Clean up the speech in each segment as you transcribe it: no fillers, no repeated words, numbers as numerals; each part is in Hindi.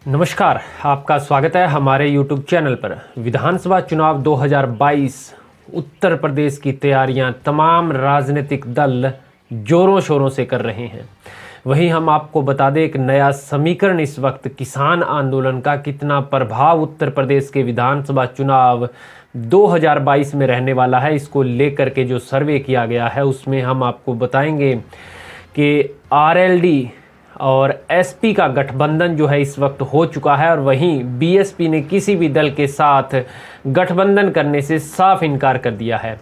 नमस्कार, आपका स्वागत है हमारे YouTube चैनल पर। विधानसभा चुनाव 2022 उत्तर प्रदेश की तैयारियां तमाम राजनीतिक दल जोरों शोरों से कर रहे हैं। वहीं हम आपको बता दें, एक नया समीकरण इस वक्त किसान आंदोलन का कितना प्रभाव उत्तर प्रदेश के विधानसभा चुनाव 2022 में रहने वाला है, इसको लेकर के जो सर्वे किया गया है उसमें हम आपको बताएंगे कि आरएलडी और एसपी का गठबंधन जो है इस वक्त हो चुका है, और वहीं बीएसपी ने किसी भी दल के साथ गठबंधन करने से साफ इनकार कर दिया है।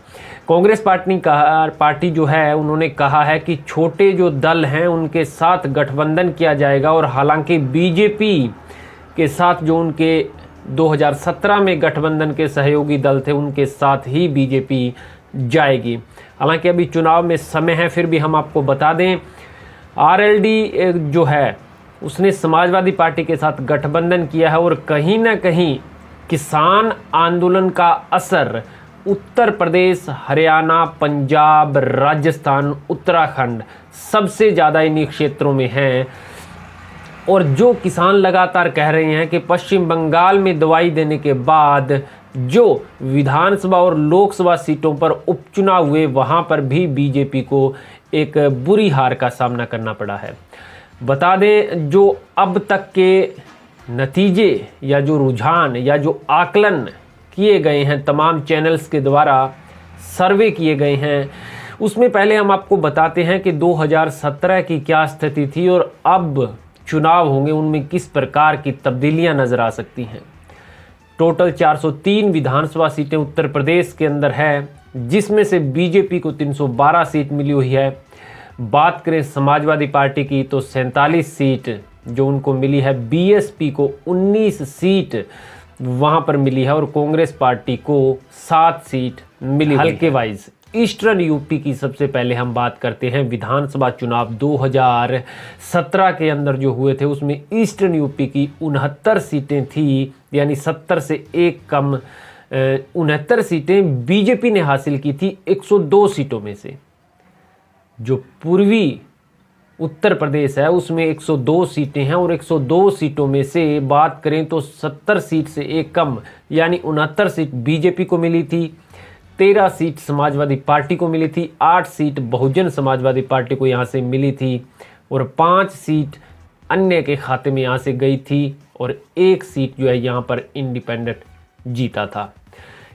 कांग्रेस पार्टी जो है उन्होंने कहा है कि छोटे जो दल हैं उनके साथ गठबंधन किया जाएगा, और हालांकि बीजेपी के साथ जो उनके 2017 में गठबंधन के सहयोगी दल थे उनके साथ ही बीजेपी जाएगी। हालांकि अभी चुनाव में समय है, फिर भी हम आपको बता दें आरएलडी जो है उसने समाजवादी पार्टी के साथ गठबंधन किया है, और कहीं ना कहीं किसान आंदोलन का असर उत्तर प्रदेश, हरियाणा, पंजाब, राजस्थान, उत्तराखंड सबसे ज़्यादा इन्हीं क्षेत्रों में है। और जो किसान लगातार कह रहे हैं कि पश्चिम बंगाल में दवाई देने के बाद जो विधानसभा और लोकसभा सीटों पर उपचुनाव हुए वहां पर भी बीजेपी को एक बुरी हार का सामना करना पड़ा है। बता दें, जो अब तक के नतीजे या जो रुझान या जो आकलन किए गए हैं तमाम चैनल्स के द्वारा सर्वे किए गए हैं, उसमें पहले हम आपको बताते हैं कि 2017 की क्या स्थिति थी और अब चुनाव होंगे उनमें किस प्रकार की तब्दीलियां नजर आ सकती हैं। टोटल 403 विधानसभा सीटें उत्तर प्रदेश के अंदर है, जिसमें से बीजेपी को 312 सीट मिली हुई है। बात करें समाजवादी पार्टी की तो 47 सीट जो उनको मिली है, बीएसपी को 19 सीट वहां पर मिली है, और कांग्रेस पार्टी को 7 सीट मिली। हल्के वाइज ईस्टर्न यूपी की सबसे पहले हम बात करते हैं। विधानसभा चुनाव 2017 के अंदर जो हुए थे उसमें ईस्टर्न यूपी की 69 सीटें थी, यानी 70 से एक कम 69 सीटें बीजेपी ने हासिल की थी 102 सीटों में से। जो पूर्वी उत्तर प्रदेश है उसमें 102 सीटें हैं, और 102 सीटों में से बात करें तो 70 सीट से एक कम यानी 69 सीट बीजेपी को मिली थी, 13 सीट समाजवादी पार्टी को मिली थी, 8 सीट बहुजन समाजवादी पार्टी को यहाँ से मिली थी, और 5 सीट अन्य के खाते में यहाँ से गई थी, और 1 सीट जो है यहाँ पर इंडिपेंडेंट जीता था।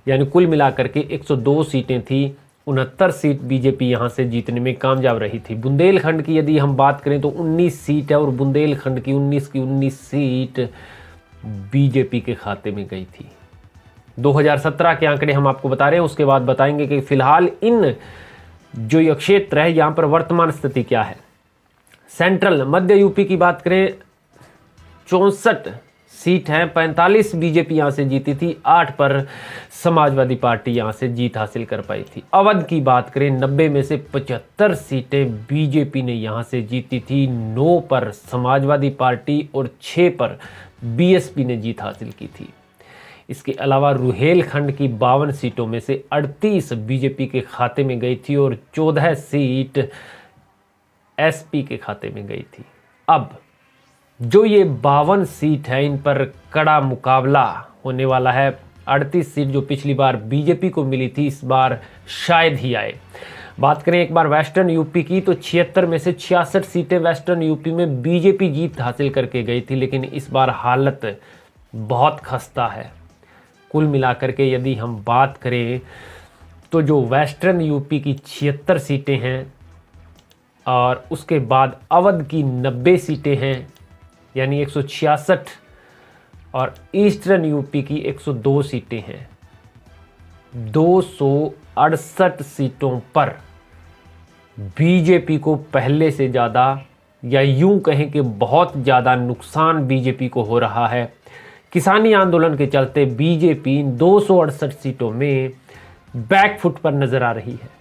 यानी कुल मिलाकर के 102 सीटें थी, 69 सीट बीजेपी यहाँ से जीतने में कामयाब रही थी। बुंदेलखंड की यदि हम बात करें तो 19 सीट है, और बुंदेलखंड की 19 सीट बीजेपी के खाते में गई थी। 2017 के आंकड़े हम आपको बता रहे हैं, उसके बाद बताएंगे कि फिलहाल इन जो ये क्षेत्र है यहाँ पर वर्तमान स्थिति क्या है। सेंट्रल मध्य यूपी की बात करें 64 सीट हैं, 45 बीजेपी यहाँ से जीती थी, 8 पर समाजवादी पार्टी यहाँ से जीत हासिल कर पाई थी। अवध की बात करें 90 में से 75 सीटें बीजेपी ने यहाँ से जीती थी, 9 पर समाजवादी पार्टी और 6 पर बीएसपी ने जीत हासिल की थी। इसके अलावा रुहेलखंड की 52 सीटों में से 38 बीजेपी के खाते में गई थी, और 14 सीट एसपी के खाते में गई थी। अब जो ये 52 सीट है इन पर कड़ा मुकाबला होने वाला है। 38 सीट जो पिछली बार बीजेपी को मिली थी इस बार शायद ही आए। बात करें एक बार वेस्टर्न यूपी की तो 76 में से 66 सीटें वेस्टर्न यूपी में बीजेपी जीत हासिल करके गई थी, लेकिन इस बार हालत बहुत खस्ता है। कुल मिलाकर के यदि हम बात करें तो जो वेस्टर्न यूपी की 76 सीटें हैं, और उसके बाद अवध की 90 सीटें हैं यानी 166, और ईस्टर्न यूपी की 102 सीटें हैं। 268 सीटों पर बीजेपी को पहले से ज़्यादा, या यूं कहें कि बहुत ज़्यादा नुकसान बीजेपी को हो रहा है। किसानी आंदोलन के चलते बीजेपी 268 सीटों में बैकफुट पर नजर आ रही है।